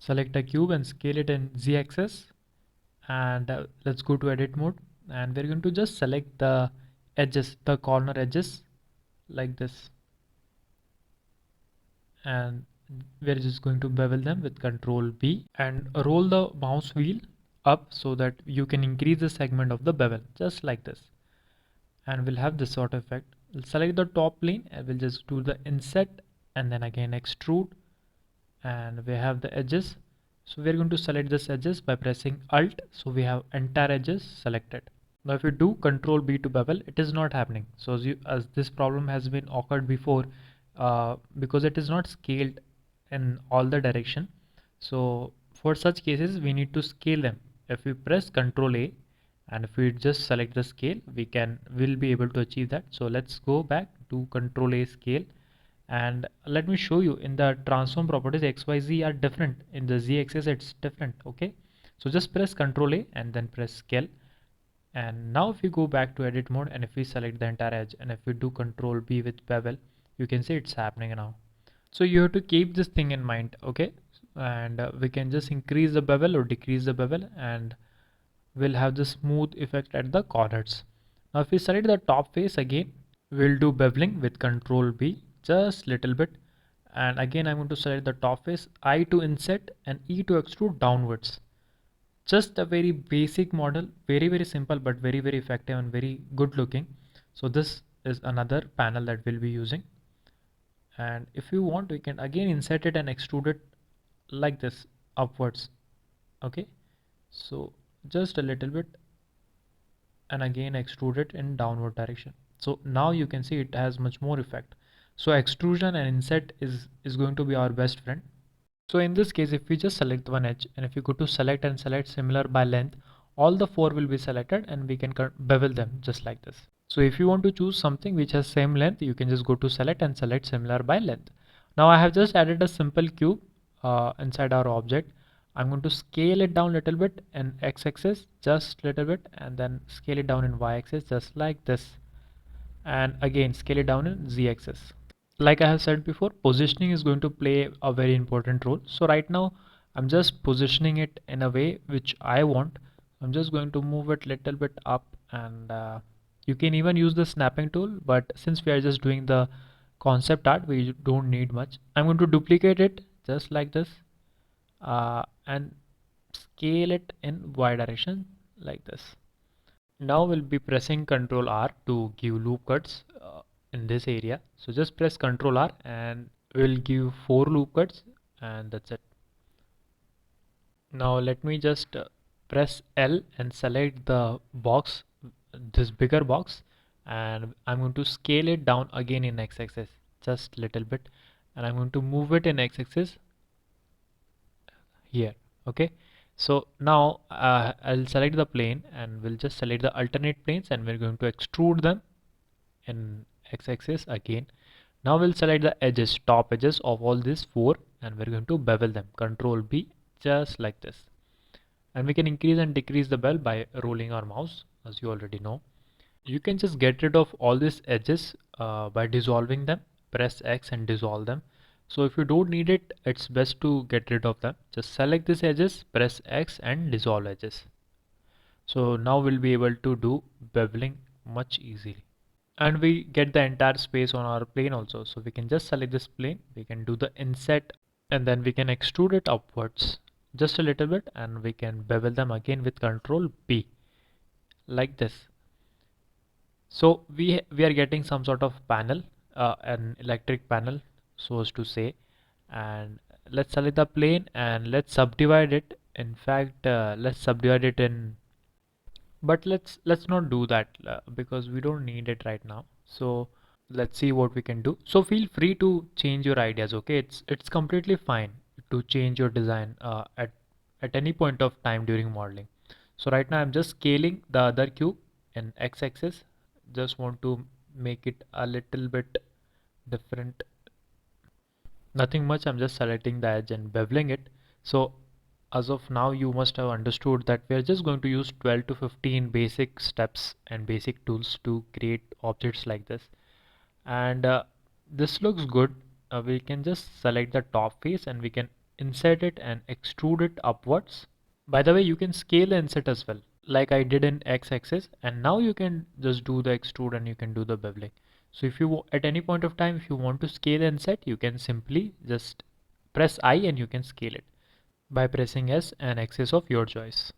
Select a cube and scale it in z-axis, and let's go to edit mode, and we're going to just select the edges, the corner edges like this, and we're just going to bevel them with Control B and roll the mouse wheel up so that you can increase the segment of the bevel just like this, and we'll have this sort of effect. We'll select the top plane and we'll just do the inset and then again extrude, and we have the edges. So we're going to select this edges by pressing Alt, so we have entire edges selected. Now if you do Control B to bevel, it is not happening. So as this problem has been occurred before, because it is not scaled in all the direction. So for such cases we need to scale them. If we press Control A and if we just select the scale, we'll be able to achieve that. So let's go back to Control A scale, and let me show you in the transform properties XYZ are different. In the Z axis it's different. Okay, so just press Control A and then press scale. And now if we go back to edit mode and if we select the entire edge and if we do Control B with bevel, you can see it's happening now. So you have to keep this thing in mind, okay? And we can just increase the bevel or decrease the bevel, and we'll have the smooth effect at the corners. Now if we select the top face again, we'll do beveling with Control B, just little bit. And again I'm going to select the top face, I to inset and E to extrude downwards. Just a very basic model, very simple but very effective and very good looking. So this is another panel that we'll be using, and if you want we can again insert it and extrude it like this upwards. Okay, so just a little bit and again extrude it in downward direction. So now you can see it has much more effect. So extrusion and inset is going to be our best friend. So in this case, if we just select one edge and if you go to select and select similar by length, all the four will be selected and we can bevel them just like this. So if you want to choose something which has same length, you can just go to select and select similar by length. Now I have just added a simple cube inside our object. I'm going to scale it down a little bit in x-axis, just a little bit, and then scale it down in y-axis just like this. And again scale it down in z-axis. Like I have said before, positioning is going to play a very important role. So right now I'm just positioning it in a way which I want. I'm just going to move it little bit up, and you can even use the snapping tool, but since we are just doing the concept art, we don't need much. I'm going to duplicate it just like this, and scale it in y direction like this. Now we'll be pressing Ctrl R to give loop cuts in this area. So just press Ctrl R and we'll give 4 loop cuts, and that's it. Now let me just press L and select the box, this bigger box, and I'm going to scale it down again in x-axis just little bit, and I'm going to move it in x-axis here. Okay, so now I'll select the plane and we'll just select the alternate planes and we're going to extrude them in x-axis again. Now we'll select the edges, top edges of all these four, and we're going to bevel them. Control B, just like this. And we can increase and decrease the bevel by rolling our mouse, as you already know. You can just get rid of all these edges by dissolving them. Press X and dissolve them. So if you don't need it, it's best to get rid of them. Just select these edges, press X and dissolve edges. So now we'll be able to do beveling much easily. And we get the entire space on our plane also. So we can just select this plane, we can do the inset, and then we can extrude it upwards just a little bit, and we can bevel them again with Control B like this. So we are getting some sort of panel, an electric panel, so as to say. And let's select the plane and let's subdivide it. In fact, let's subdivide it in, but let's not do that because we don't need it right now. So let's see what we can do. So feel free to change your ideas. Okay, it's completely fine to change your design at any point of time during modeling. So right now I'm just scaling the other cube in x-axis. Just want to make it a little bit different. Nothing much, I'm just selecting the edge and beveling it. So as of now you must have understood that we are just going to use 12 to 15 basic steps and basic tools to create objects like this. And this looks good. We can just select the top face and we can insert it and extrude it upwards. By the way, you can scale the inset as well, like I did in x-axis, and now you can just do the extrude and you can do the beveling. So if you at any point of time, if you want to scale the inset, you can simply just press I and you can scale it by pressing S and axis of your choice.